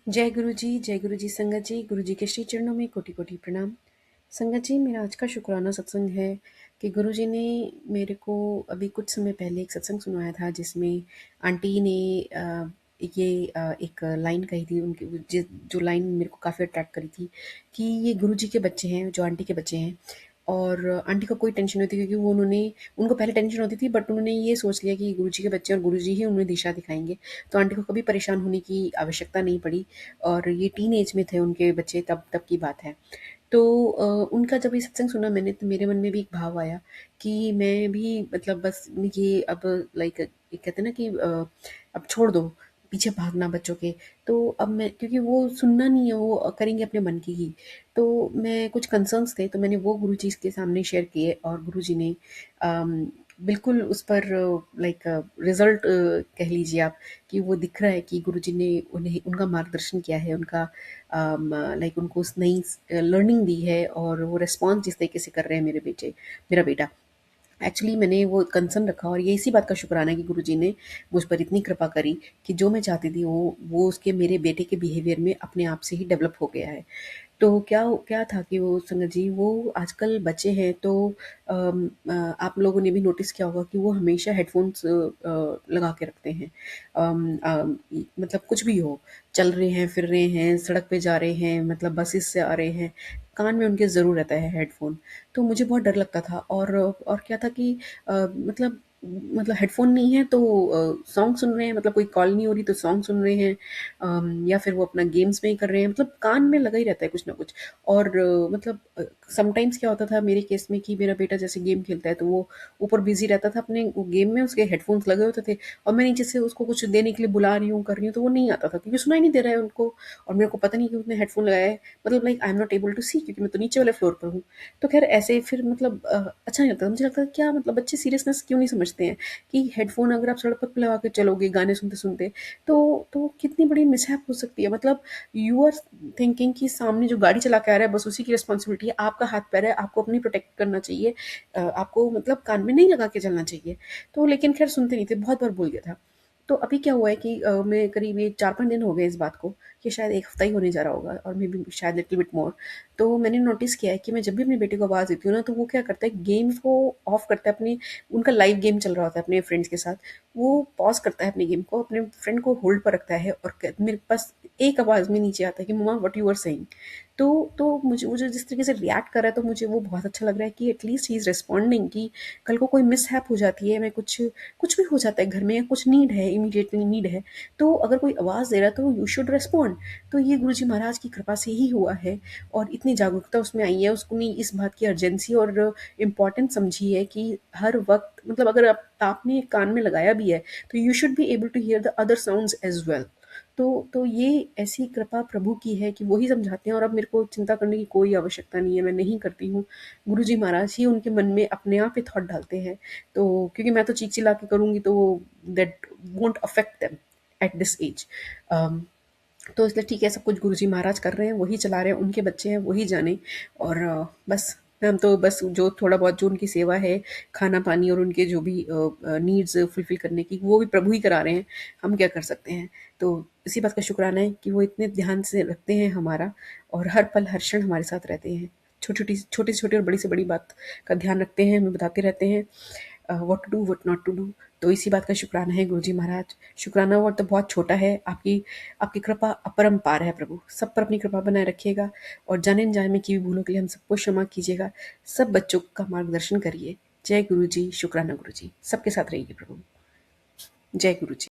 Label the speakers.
Speaker 1: जय गुरु जी संगत जी, गुरु जी के श्री चरणों में कोटि कोटि प्रणाम। संगत जी, मेरा आज का शुक्राना सत्संग है कि गुरु जी ने मेरे को अभी कुछ समय पहले एक सत्संग सुनाया था जिसमें आंटी ने एक लाइन कही थी उनकी, जो लाइन मेरे को काफ़ी अट्रैक्ट करी थी कि ये गुरु जी के बच्चे हैं, जो आंटी के बच्चे हैं। और आंटी को कोई टेंशन नहीं होती क्योंकि वो उन्होंने उनको पहले टेंशन होती थी, बट उन्होंने ये सोच लिया कि गुरु जी के बच्चे और गुरु जी ही उन्हें दिशा दिखाएंगे। तो आंटी को कभी परेशान होने की आवश्यकता नहीं पड़ी। और ये टीन एज में थे उनके बच्चे, तब तब की बात है। तो उनका जब ये सत्संग सुना मैंने, तो मेरे मन में भी एक भाव आया कि मैं भी मतलब बस ये अब लाइक कहते हैं ना कि अब छोड़ दो पीछे भागना बच्चों के। तो अब मैं, क्योंकि वो सुनना नहीं है, वो करेंगे अपने मन की ही। तो मैं कुछ कंसर्न्स थे तो मैंने वो गुरु जी के सामने शेयर किए और गुरु जी ने बिल्कुल उस पर लाइक रिजल्ट कह लीजिए आप, कि वो दिख रहा है कि गुरु जी ने उन्हें उनका मार्गदर्शन किया है, उनका लाइक उनको उस नई लर्निंग दी है और वो रिस्पॉन्स जिस तरीके से कर रहे हैं मेरा बेटा। एक्चुअली मैंने वो कंसर्न रखा और ये इसी बात का शुक्राना है कि गुरुजी ने मुझ पर इतनी कृपा करी कि जो मैं चाहती थी वो उसके मेरे बेटे के बिहेवियर में अपने आप से ही डेवलप हो गया है। तो क्या क्या था कि वो संगत जी, वो आजकल बच्चे हैं तो आप लोगों ने भी नोटिस किया होगा कि वो हमेशा हेडफोन्स लगा के रखते हैं। मतलब कुछ भी हो, चल रहे हैं, फिर रहे हैं, सड़क पे जा रहे हैं, मतलब बसेस से आ रहे हैं, कान में उनके ज़रूर रहता है हेडफोन। तो मुझे बहुत डर लगता था। और क्या था कि मतलब हेडफोन नहीं है तो सॉन्ग सुन रहे हैं, मतलब कोई कॉल नहीं हो रही तो सॉन्ग सुन रहे हैं, या फिर वो अपना गेम्स में ही कर रहे हैं, मतलब कान में लगा ही रहता है कुछ ना कुछ। और मतलब समटाइम्स क्या होता था मेरे केस में कि मेरा बेटा जैसे गेम खेलता है तो वो ऊपर बिजी रहता था अपने वो गेम में, उसके हेडफोन्स लगे होते थे और मैं नीचे से उसको कुछ देने के लिए बुला रही हूँ, कर रही हूँ, तो वो नहीं आता था क्योंकि सुनाई नहीं दे रहा है उनको। और मेरे को पता नहीं कि उसने हेडफोन लगाया है, मतलब like I am not able to see, क्योंकि मैं तो नीचे वाले फ्लोर पर हूँ। तो खैर ऐसे फिर मतलब अच्छा नहीं लगता, मुझे लगता है क्या मतलब बच्चे सीरियसनेस क्यों नहीं समझते हैं कि हेडफोन अगर आप सड़क पर लगा के चलोगे गाने सुनते सुनते तो कितनी बड़ी मिसहैप हो सकती है। मतलब यू आर थिंकिंग कि सामने जो गाड़ी चला के आ रहा है बस उसी की रिस्पॉन्सिबिलिटी है, आपका हाथ पैर है, आपको अपनी प्रोटेक्ट करना चाहिए, आपको मतलब कान में नहीं लगा के चलना चाहिए। तो लेकिन खैर सुनते नहीं थे, बहुत बार बोल दिया था। तो अभी क्या हुआ है कि मैं करीब ये 4-5 दिन हो गए इस बात को, ये शायद 1 हफ्ता ही होने जा रहा होगा और मे बी शायद लिटिल बिट मोर। तो मैंने नोटिस किया है कि मैं जब भी अपने बेटे को आवाज़ देती हूँ ना, तो वो क्या करता है, गेम को ऑफ करता है अपनी, उनका लाइव गेम चल रहा होता है अपने फ्रेंड्स के साथ, वो पॉज़ करता है अपने गेम को, अपने फ्रेंड को होल्ड पर रखता है और मेरे पास एक आवाज़ में नीचे आता है कि मम्मा व्हाट यू आर सेइंग। तो मुझे वो जो जिस तरीके से रिएक्ट कर रहा है, तो मुझे वो बहुत अच्छा लग रहा है कि एटलीस्ट ही इज़ रिस्पॉन्डिंग, कि कल को कोई मिसहैप हो जाती है, मैं कुछ कुछ भी हो जाता है घर में या कुछ नीड है, इमीडिएटली नीड है, तो अगर कोई आवाज़ दे रहा है तो यू शुड रिस्पॉन्ड। तो ये गुरुजी महाराज की कृपा से ही हुआ है और इतनी जागरूकता उसमें आई है, उसने इस बात की अर्जेंसी और इम्पोर्टेंस समझी है कि हर वक्त मतलब अगर आपने कान में लगाया भी है तो you should be able to hear the other sounds as well. तो ये ऐसी कृपा प्रभु की है कि वो ही समझाते हैं और अब मेरे को चिंता करने की कोई आवश्यकता नहीं है, मैं नहीं करती हूँ। गुरुजी महाराज ही उनके मन में अपने आप ही थॉट डालते हैं। तो क्योंकि मैं तो चीख-चिल्ला के करूँगी तो that won't affect them at this age. तो इसलिए ठीक है, सब कुछ गुरुजी महाराज कर रहे हैं, वही चला रहे हैं, उनके बच्चे हैं, वही जाने। और बस हम तो बस जो थोड़ा बहुत जो उनकी सेवा है, खाना-पानी और उनके जो भी नीड्स फुलफ़िल करने की, वो भी प्रभु ही करा रहे हैं, हम क्या कर सकते हैं। तो इसी बात का शुक्राना है कि वो इतने ध्यान से रखते हैं हमारा और हर पल, हर क्षण हमारे साथ रहते हैं। छोटी से छोटी और बड़ी से बड़ी बात का ध्यान रखते हैं, हमें बताते रहते हैं what to do, what not to do. तो इसी बात का शुक्राना है गुरुजी महाराज। शुक्राना वर्ड तो बहुत छोटा है, आपकी आपकी कृपा अपरंपार है प्रभु। सब पर अपनी कृपा बनाए रखिएगा और जाने-अनजाने में की हुई भूलों के लिए हम सबको क्षमा कीजिएगा। सब बच्चों का मार्गदर्शन करिए। जय गुरु जी, शुक्राना गुरु जी। सबके साथ रहिए प्रभु। जय गुरु जी।